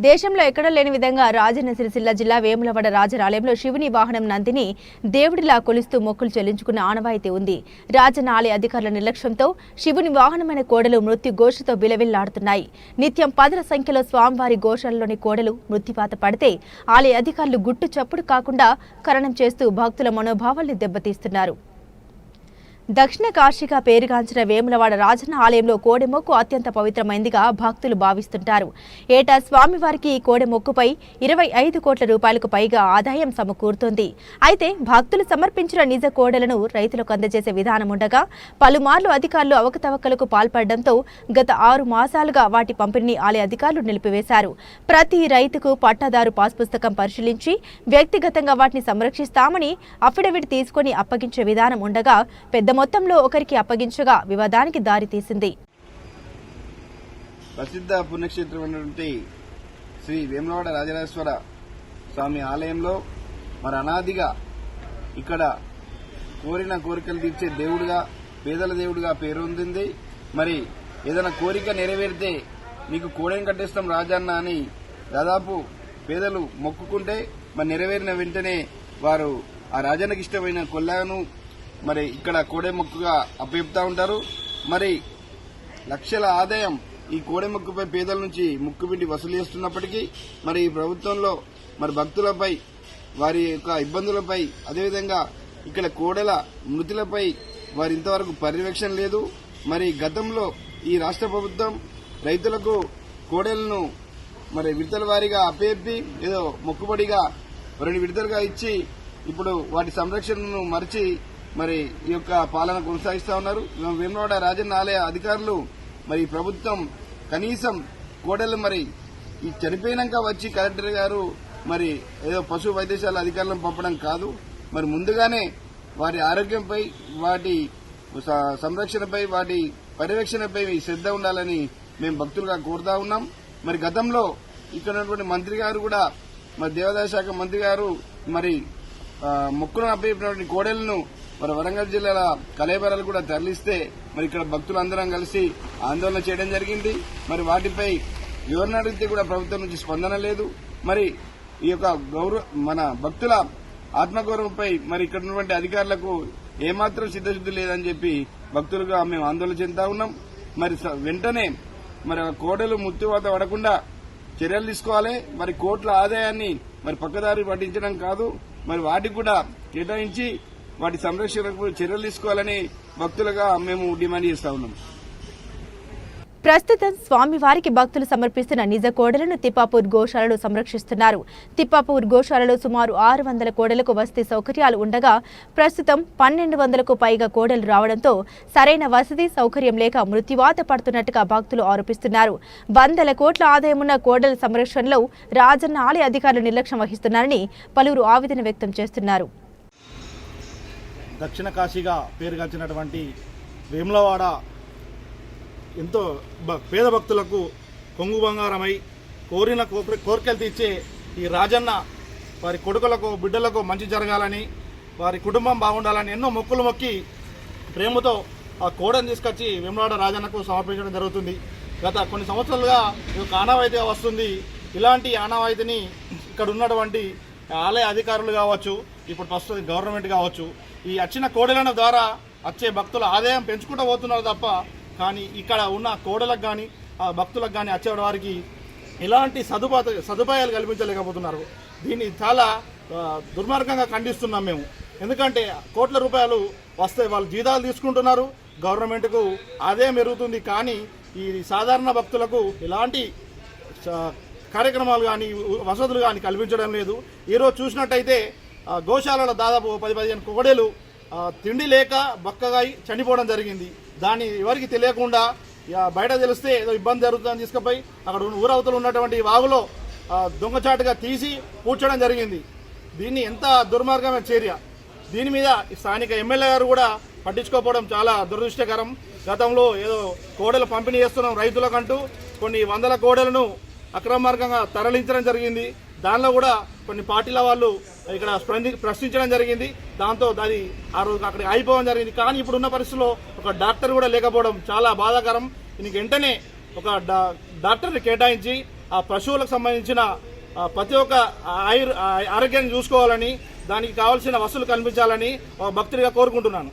దేశంలో ఎక్కడా లేని విధంగా రాజన్న సిరిసిల్ల జిల్లా వేములవాడ రాజరాలయంలో శివుని వాహనం నందిని దేవుడిలా కొలుస్తూ మొక్కులు చెల్లించుకున్న ఆనవాయితీ ఉంది. రాజన్న ఆలయ అధికారుల నిర్లక్ష్యంతో శివుని వాహనమైన కోడలు మృత్యు ఘోషతో బిలవిల్లాడుతున్నాయి. నిత్యం పదుల సంఖ్యలో స్వామివారి ఘోషాలలోని కోడలు మృత్యువాత పడితే ఆలయ అధికారులు గుట్టు చప్పుడు కాకుండా ఖననం చేస్తూ భక్తుల మనోభావాల్ని దెబ్బతీస్తున్నారు. దక్షిణ కాశీగా పేరుగాంచిన వేములవాడ రాజన్న ఆలయంలో కోడెమొక్కు అత్యంత పవిత్రమైందిగా భక్తులు భావిస్తుంటారు. ఏటా స్వామివారికి ఈ కోడెమొక్కుపై 25 కోట్ల రూపాయలకు పైగా ఆదాయం సమకూరుతోంది. అయితే భక్తులు సమర్పించిన నిజ కోడలను రైతులకు అందజేసే విధానం ఉండగా పలుమార్లు అధికారులు అవకతవకలకు పాల్పడడంతో గత 6 మాసాలుగా వాటి పంపిణీని ఆలయ అధికారులు నిలిపివేశారు. ప్రతి రైతుకు పట్టాదారు పాస్ పుస్తకం పరిశీలించి వ్యక్తిగతంగా వాటిని సంరక్షిస్తామని అఫిడవిట్ తీసుకుని అప్పగించే విధానం ఉండగా పెద్ద మొత్తంలో ఒకరికి అప్పగించగా వివాదానికి దారితీసింది. ప్రసిద్ధ పుణ్యక్షేత్రమైనటువంటి శ్రీ వేములవాడ రాజరాజేశ్వర స్వామి ఆలయంలో మరి అనాదిగా ఇక్కడ కోరిన కోరికలు తీర్చే దేవుడుగా, పేదల దేవుడుగా పేరొందింది. మరి ఏదైనా కోరిక నెరవేరితే నీకు కోడెని కట్టేస్తాం రాజన్న అని దాదాపు పేదలు మొక్కుకుంటే మరి నెరవేరిన వెంటనే వారు ఆ రాజన్నకి ఇష్టమైన కొల్లాను మరి ఇక్కడ కోడె మొక్కుగా అప్పచెప్తా ఉంటారు. మరి లక్షల ఆదాయం ఈ కోడె మొక్కుపై పేదల నుంచి ముక్కుపిండి వసూలు చేస్తున్నప్పటికీ మరి ఈ ప్రభుత్వంలో మరి భక్తులపై వారి యొక్క ఇబ్బందులపై అదేవిధంగా ఇక్కడ కోడెల మృతులపై వారి ఇంతవరకు పర్యవేక్షణ లేదు. మరి గతంలో ఈ రాష్ట్ర ప్రభుత్వం రైతులకు కోడెలను మరి విడతల వారీగా అప్పచెప్పి ఏదో మొక్కుబడిగా 2 విడతలుగా ఇచ్చి ఇప్పుడు వాటి సంరక్షణను మరిచి మరి ఈ యొక్క పాలన కొనసాగిస్తా ఉన్నారు. వేములవాడ రాజన్న ఆలయ అధికారులు మరి ప్రభుత్వం కనీసం కోడలు మరి ఈ చనిపోయినాక వచ్చి కలెక్టర్ గారు మరి ఏదో పశు వైద్యశాల అధికారులను పంపడం కాదు, మరి ముందుగానే వారి ఆరోగ్యంపై, వాటి సంరక్షణపై, వాటి పర్యవేక్షణపై శ్రద్ధ ఉండాలని మేము భక్తులుగా కోరుతా ఉన్నాం. మరి గతంలో ఇక్కడ ఉన్నటువంటి మంత్రి గారు కూడా మరి దేవాదాయ శాఖ మంత్రి గారు మరి మొక్కులను అప్పచెప్పినటువంటి కోడలను మరి వరంగల్ జిల్లాల కలేబరాలు కూడా తరలిస్తే మరి ఇక్కడ భక్తులందరం కలిసి ఆందోళన చేయడం జరిగింది. మరి వాటిపై వివరణ అడిగితే కూడా ప్రభుత్వం నుంచి స్పందన లేదు. మరి ఈ యొక్క మన భక్తుల ఆత్మగౌరవంపై మరి ఇక్కడ ఉన్నటువంటి అధికారులకు ఏమాత్రం సిద్ధశుద్ధి లేదని చెప్పి భక్తులుగా మేము ఆందోళన చెందుతా ఉన్నాం. మరి వెంటనే మరి కోడలు మృత్యువాత పడకుండా చర్యలు తీసుకోవాలి. మరి కోట్ల ఆదాయాన్ని మరి పక్కదారి పట్టించడం కాదు, మరి వాటికి కూడా కేటాయించి వాటి సంరక్షణకు చర్యలు తీసుకోవాలని భక్తులుగా మేము డిమాండ్ చేస్తా ఉన్నాం. ప్రస్తుతం స్వామివారికి భక్తులు సమర్పిస్తున్న నిజ కోడలను తిప్పాపూర్ గోశాలలో సంరక్షిస్తున్నారు. తిప్పాపూర్ గోశాలలో సుమారు 600 కోడలకు వసతి సౌకర్యాలు ఉండగా ప్రస్తుతం 1200కు పైగా కోడలు రావడంతో సరైన వసతి సౌకర్యం లేక మృత్యువాత పడుతున్నట్టుగా భక్తులు ఆరోపిస్తున్నారు. 100 కోట్ల ఆదాయమున్న కోడల సంరక్షణలో రాజన్న ఆలయ అధికారులు నిర్లక్ష్యం వహిస్తున్నారని పలువురు ఆవేదన వ్యక్తం చేస్తున్నారు. దక్షిణ కాశీగా పేరుగాంచినటువంటి వేములవాడ ఎంతో పేద భక్తులకు కొంగు బంగారమై కోరిన కోరికలు తీర్చే ఈ రాజన్న వారి కొడుకులకు, బిడ్డలకు మంచి జరగాలని, వారి కుటుంబం బాగుండాలని ఎన్నో మొక్కులు మొక్కి ప్రేమతో ఆ కోడను తీసుకొచ్చి వేములవాడ రాజన్నకు సమర్పించడం జరుగుతుంది. గత కొన్ని సంవత్సరాలుగా ఇది ఒక ఆనవాయితీగా వస్తుంది. ఇలాంటి ఆనవాయితీని ఇక్కడ ఉన్నటువంటి ఆలయ అధికారులు కావచ్చు, ఇప్పుడు ప్రస్తుతం గవర్నమెంట్ కావచ్చు, ఈ వచ్చిన కోడెల ద్వారా వచ్చే భక్తుల ఆదాయం పెంచుకుంటూ పోతున్నారు తప్ప కానీ ఇక్కడ ఉన్న కోడలకు కానీ ఆ భక్తులకు కానీ వచ్చే వారికి ఎలాంటి సదుపాయాలు కల్పించలేకపోతున్నారు. దీన్ని చాలా దుర్మార్గంగా ఖండిస్తున్నాం మేము. ఎందుకంటే కోట్ల రూపాయలు వస్తే వాళ్ళు జీతాలు తీసుకుంటున్నారు, గవర్నమెంట్కు ఆదాయం పెరుగుతుంది, కానీ ఈ సాధారణ భక్తులకు ఎలాంటి కార్యక్రమాలు కానీ వసతులు కానీ కల్పించడం లేదు. ఈరోజు చూసినట్టయితే గోశాలలో దాదాపు 10-15 కోడెలు తిండి లేక బక్కగా చనిపోవడం జరిగింది. దాన్ని ఎవరికి తెలియకుండా బయట తెలిస్తే ఏదో ఇబ్బంది జరుగుతుందని తీసుకుపోయి అక్కడ ఊరవతలు ఉన్నటువంటి వాగులో దొంగచాటుగా తీసి పూడ్చడం జరిగింది. దీన్ని ఎంత దుర్మార్గమైన చర్య. దీని మీద స్థానిక ఎమ్మెల్యే గారు కూడా పట్టించుకోకపోవడం చాలా దురదృష్టకరం. గతంలో ఏదో కోడలు పంపిణీ చేస్తున్నాం రైతులకంటూ కొన్ని 100 కోడలను అక్రమ మార్గంగా తరలించడం జరిగింది. దానిలో కూడా కొన్ని పార్టీల వాళ్ళు ఇక్కడ ప్రశ్నించడం జరిగింది. దాంతో అది ఆ రోజు అక్కడికి అయిపోవడం జరిగింది. కానీ ఇప్పుడున్న పరిస్థితుల్లో ఒక డాక్టర్ కూడా లేకపోవడం చాలా బాధాకరం. దీనికి వెంటనే ఒక డాక్టర్ని కేటాయించి ఆ పశువులకు సంబంధించిన ప్రతి ఒక్క ఆరోగ్యాన్ని చూసుకోవాలని, దానికి కావాల్సిన వసతులు కల్పించాలని ఒక భక్తుడిగా కోరుకుంటున్నాను.